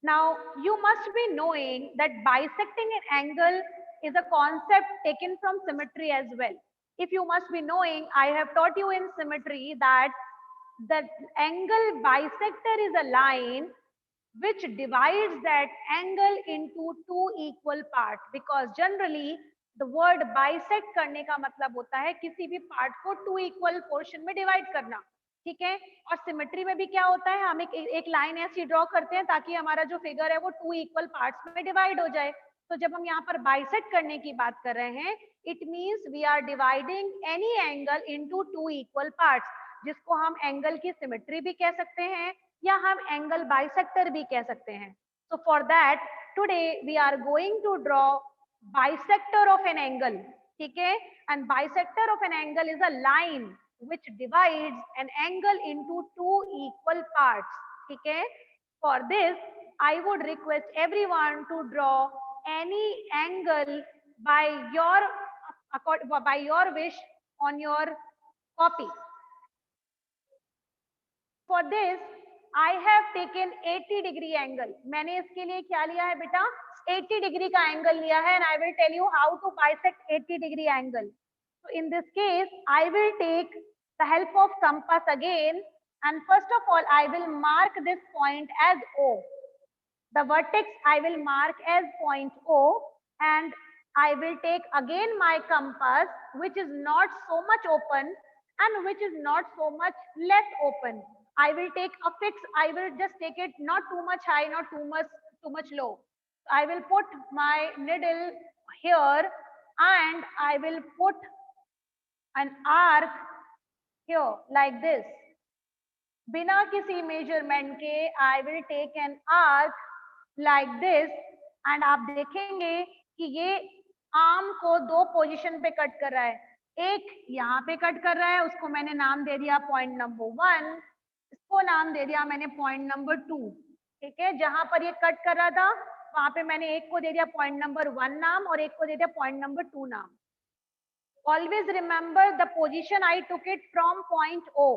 Now, you must be knowing that bisecting an angle is a concept taken from symmetry as well. If you must be knowing, I have taught you in symmetry that the angle bisector is a line which divides that angle into two equal parts, because generally the word bisect करने का मतलब होता है किसी भी part को two equal portion में divide करना, ठीक है। और सिमेट्री में भी क्या होता है, हम एक लाइन ऐसी ड्रॉ करते हैं ताकि हमारा जो फिगर है वो टू इक्वल पार्ट्स में डिवाइड हो जाए। तो जब हम यहाँ पर बाइसेक्ट करने की बात कर रहे हैं, it means we are dividing any angle into two equal parts, जिसको हम एंगल की सिमेट्री भी कह सकते हैं या हम एंगल बाइसेक्टर भी कह सकते हैं। So for that today we are going to draw bisector of an angle, ठीक है। And bisector of an angle is a line which divides an angle into two equal parts, ठीक है। For this, I would request everyone to draw any angle by your wish on your copy. For this, I have taken 80 degree angle. मैंने इसके लिए क्या लिया है बेटा, 80 degree का एंगल लिया है, and I will tell you how to bisect 80 degree angle. So in this case, I will take the help of compass again, and first of all, I will mark this point as O. The vertex I will mark as point O, and I will take again my compass, which is not so much open and which is not so much less open. I will take a fix, I will just take it not too much high, not too much low. I will put my needle here and I will put an arc here like this. बिना किसी measurement के I will take an arc like this, and आप देखेंगे कि ये arm को दो position पे कट कर रहा है, एक यहाँ पे कट कर रहा है, उसको मैंने नाम दे दिया पॉइंट नंबर 1, इसको नाम दे दिया मैंने पॉइंट नंबर 2, ठीक है। जहां पर ये कट कर रहा था वहां पे मैंने एक को दे दिया पॉइंट नंबर 1 नाम और एक को दे दिया पॉइंट नंबर 2 नाम। Always remember the position I took it from point O,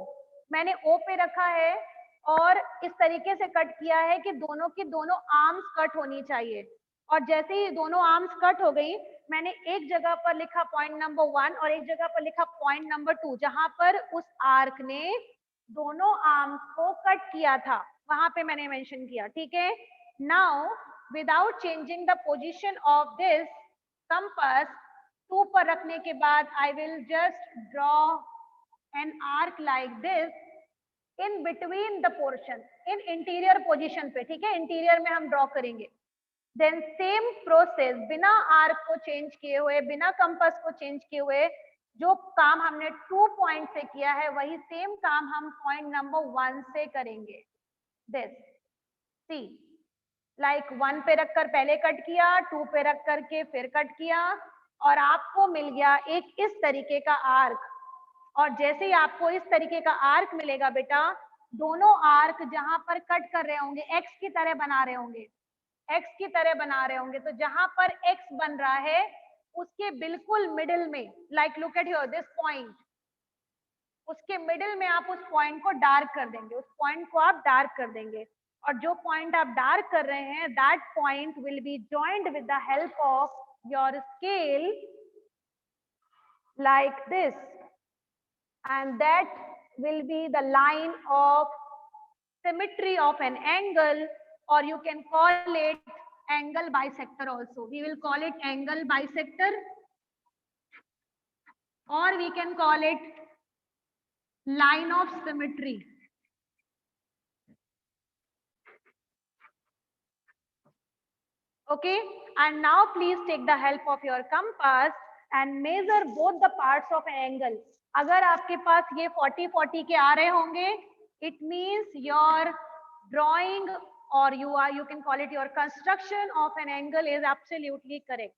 मैंने O पे रखा है और इस तरीके से कट किया है कि दोनों की दोनों आर्म्स कट होनी चाहिए। और जैसे ही दोनों आर्म्स कट हो गई, मैंने एक जगह पर लिखा पॉइंट नंबर 1 और एक जगह पर लिखा पॉइंट नंबर 2, जहां पर उस आर्क ने दोनों आर्म्स को कट किया था, वहां पे मैंने मेंशन किया, ठीक है। Now without changing the position of this compass, 2 पर रखने के बाद I will just draw an arc like this in between the portion, in interior position पे, ठीक है, इंटीरियर में हम ड्रॉ करेंगे। देन सेम प्रोसेस, बिना आर्क को चेंज किए हुए, बिना कंपास को चेंज किए हुए, जो काम हमने 2 पॉइंट से किया है वही सेम काम हम पॉइंट नंबर 1 से करेंगे। दिस सी, लाइक 1 पे रखकर पहले कट किया, 2 पे रख करके फिर कट किया, और आपको मिल गया एक इस तरीके का आर्क। और जैसे ही आपको इस तरीके का आर्क मिलेगा बेटा, दोनों आर्क जहां पर कट कर रहे होंगे एक्स की तरह बना रहे होंगे, एक्स की तरह बना रहे होंगे, तो जहां पर एक्स बन रहा है उसके बिल्कुल मिडिल में, like look at here this point, उसके मिडिल में आप उस पॉइंट को डार्क कर देंगे, उस पॉइंट को आप डार्क कर देंगे। और जो पॉइंट आप डार्क कर रहे हैं, that point will be joined with the help of your scale like this, and that will be the line of symmetry of an angle, or you can call it angle bisector also. We will call it angle bisector, or we can call it line of symmetry. Okay, and now please take the help of your compass and measure both the parts of an angle. अगर आपके पास ये 40-40 के आ रहे होंगे, it means your drawing, or you can call it your construction of an angle is absolutely correct.